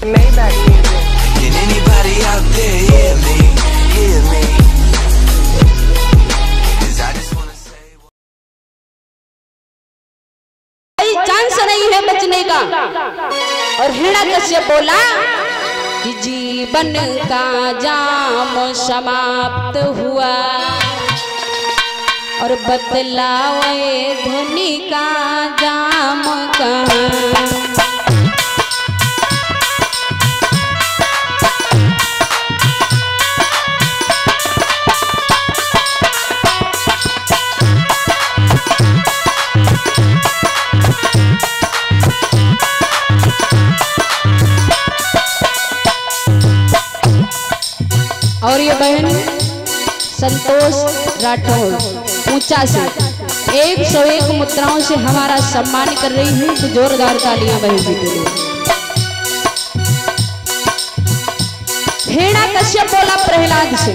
Maybach music. Can anybody out there hear me? Hear me? 'Cause I just wanna say chance नहीं है बचने का। और हिरण्यकश्यप बोला कि जीवन का जाम समाप्त हुआ और बदलावे ध्वनि का जाम कहाँ। और ये बहन संतोष राठौर ऊंचा से 101 मुद्राओं से हमारा सम्मान कर रही है, तो जोरदार तालियां बहन जी के लिए। हिरण्यकश्यप बोला प्रहलाद से,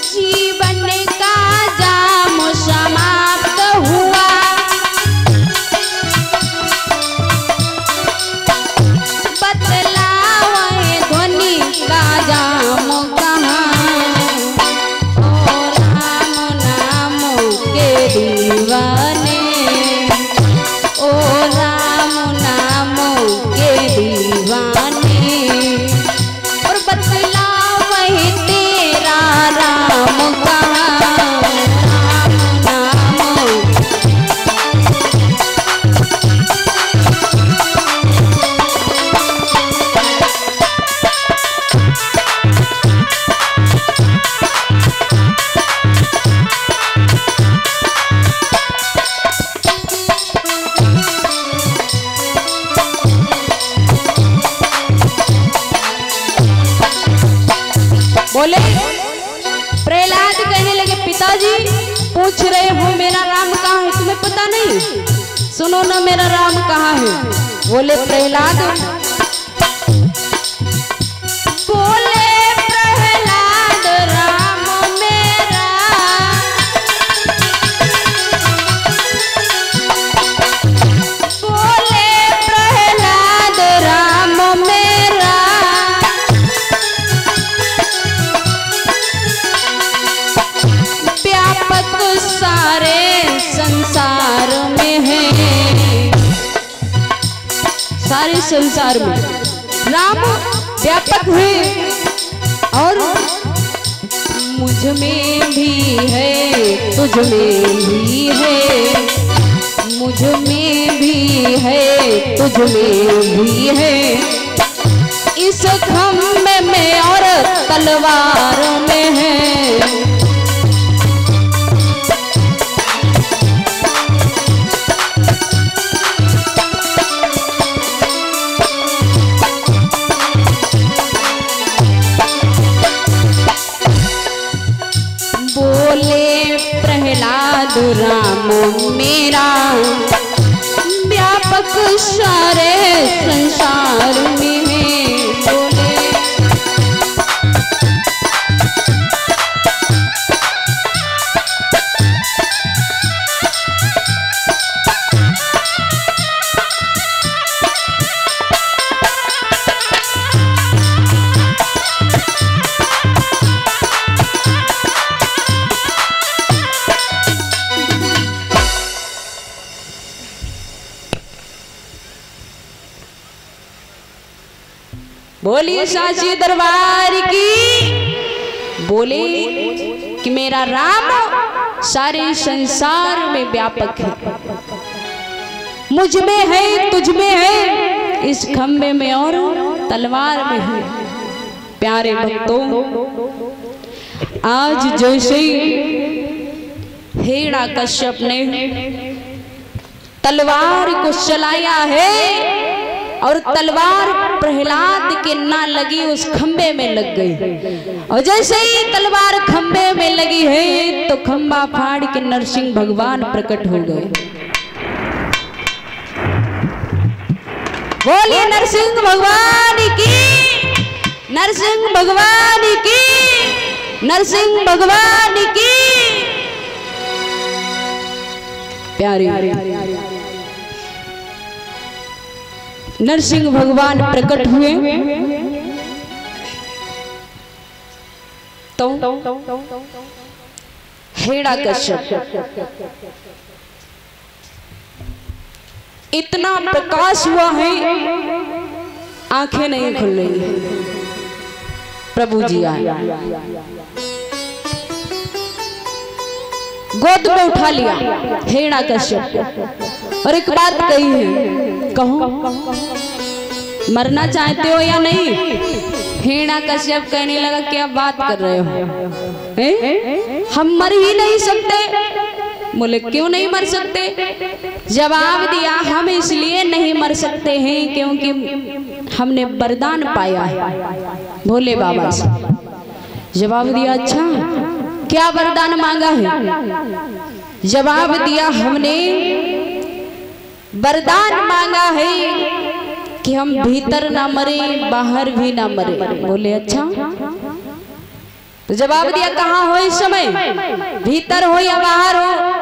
जीवन का जाम समाप्त हुआ, बदलावे ध्वनि का जाम कहाँ। ओ राम नाम के दीवाने, ओ राम नाम के दीवाने, और बदलावे तेरा राम कहाँ। राम नाम बोले। प्रहलाद कहने लगे, पिताजी पूछ रहे हो मेरा राम कहाँ है, तुम्हें पता नहीं? सुनो ना मेरा राम कहाँ है। बोले प्रहलाद, बोले प्रहलाद राम मेरा, बोले प्रहलाद राम मेरा, व्यापक सारे संसार में है। सारे संसार में राम व्यापक है, और मुझ में भी है, तुझ में भी है, मुझ में भी है, तुझ में भी है, इस खम्भे में और तलवार में है। बोले प्रहलाद राम मेरा, व्यापक सारे संसार में है। बोले बोलिए साची दरबार की। बोले कि मेरा राम सारे संसार में व्यापक है, मुझ में है, तुझ में है, इस खम्भे में और तलवार में है। प्यारे भक्तों, आज जैसे हिरण्यकश्यप ने तलवार को चलाया है और तलवार प्रहलाद के ना लगी, उस खंबे में लग गई, और जैसे ही तलवार खंबे में लगी है तो खंबा फाड़ के नरसिंह भगवान प्रकट हो गए। बोलिए नरसिंह भगवान की, नरसिंह भगवान की, नरसिंह भगवान की। प्यारे नरसिंह भगवान प्रकट हुए तो हिरण्यकश्यप इतना प्रकाश हुआ है, आंखें नहीं खुल रही। प्रभु जी आए, गोद में उठा लिया हिरण्यकश्यप और एक बात कही है, कहो मरना चाहते हो या नहीं? हिरण्यकश्यप कहने लगा क्या बात कर रहे हो, हम मर ही नहीं सकते। बोले क्यों नहीं मर सकते? जवाब दिया हम इसलिए नहीं मर सकते हैं क्योंकि हमने वरदान पाया है भोले बाबा से। जवाब दिया अच्छा क्या वरदान मांगा है? जवाब दिया हमने वरदान मांगा है कि हम भीतर ना मरे बाहर भी ना मरे। बोले अच्छा, तो जवाब दिया कहाँ हो इस समय, भीतर हो या बाहर हो?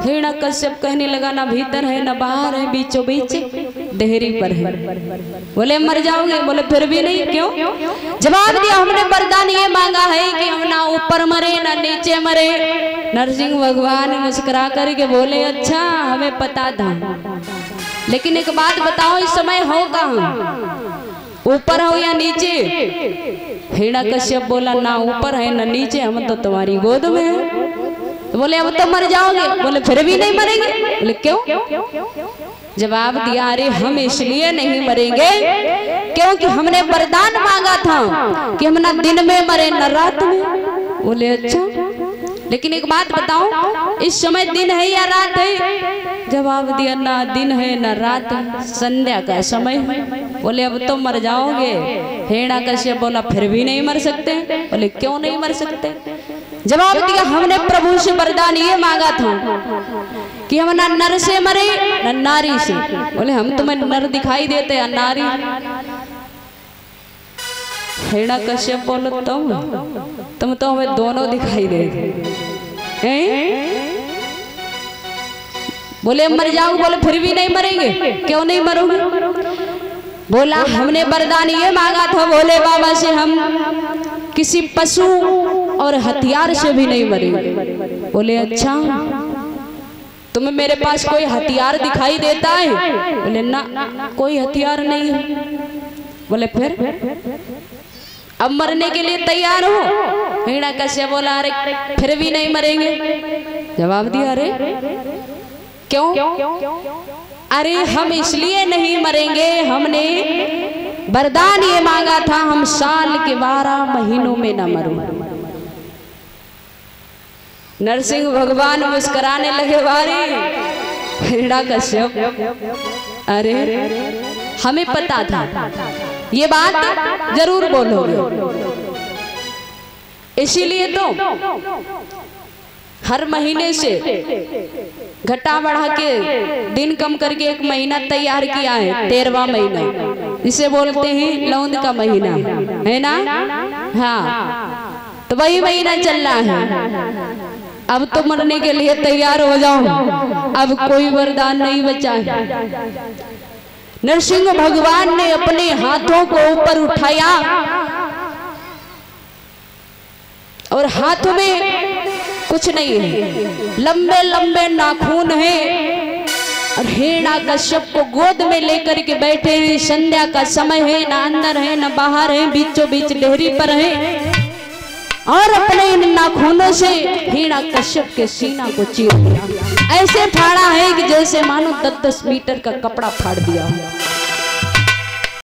हिरण्यकश्यप कहने लगा ना भीतर है ना बाहर है, बीचों बीच देहरी पर है। बोले मर जाओगे? बोले फिर भी नहीं, क्यों? जवाब दिया हमने वरदान ये मांगा है कि हम ना ऊपर मरे ना नीचे मरे। नरसिंह भगवान मुस्कुरा करके बोले अच्छा हमें पता था, लेकिन एक बात बताओ इस समय हो कहाँ, ऊपर हो या नीचे? हिरण्यकश्यप बोला ना ऊपर है ना नीचे, हम तो तुम्हारी गोद में है। तो बोले अब तो मर जाओगे? बोले फिर भी नहीं मरेंगे। बोले क्यों? जवाब दिया अरे हम इसलिए नहीं मरेंगे क्योंकि हमने वरदान मांगा था कि हम ना दिन में मरे ना रात में। बोले अच्छा, लेकिन एक बात बताओ इस समय दिन है या रात है? जवाब दिया ना दिन है ना रात है, संध्या का समय है। बोले अब तो मर जाओगे। हिरण्यकश्यप बोला फिर भी नहीं मर सकते। बोले क्यों नहीं मर सकते? जवाब दिया हमने प्रभु से वरदान ये मांगा था कि हम ना नर से मरे ना नारी से। बोले हम तुम्हें नर दिखाई देते हैं नारी? हिरण्यकश्यप बोलो तुम तो हमें दोनों दिखाई देते। बोले मर जाओ? बोले फिर भी नहीं मरेंगे। क्यों नहीं मरोगे? बोला हमने वरदान ये मांगा था भोले बाबा से हम किसी पशु और हथियार से भी नहीं मरेंगे। बोले अच्छा, तुम्हें मेरे पास कोई हथियार दिखाई देता है? बोले ना कोई हथियार नहीं है। बोले फिर अब मरने के लिए तैयार हो? हिरण्यकश्यप बोला अरे फिर भी नहीं मरेंगे। जवाब दिया अरे क्यों? अरे हम इसलिए नहीं मरेंगे, हमने वरदान ये मांगा था हम साल के 12 महीनों में न मरूं। नरसिंह भगवान मुस्कुराने लगे बारी। हिरण्यकश्यप अरे हमें पता था ये बात जरूर बोलोगे, इसीलिए तो हर महीने से घटा बढ़ा के दिन कम करके एक महीना तैयार किया है, 13वां महीना, इसे बोलते हैं लौंद का महीना, है ना? हाँ, तो वही महीना चल रहा है। अब तो मरने के लिए तैयार हो जाओ, अब कोई वरदान नहीं बचा है। नरसिंह भगवान ने अपने हाथों को ऊपर उठाया और हाथ में कुछ नहीं है, लंबे लंबे नाखून हैं और हिरण्यकश्यप को गोद में लेकर के बैठे हुए। संध्या का समय है, ना अंदर है ना बाहर है, बीचों बीच डेहरी पर है और अपने इन नाखूनों से हिरण्यकश्यप के सीना को चीर दिया। ऐसे फाड़ा है कि जैसे मानो 10-10 मीटर का कपड़ा फाड़ दिया हो।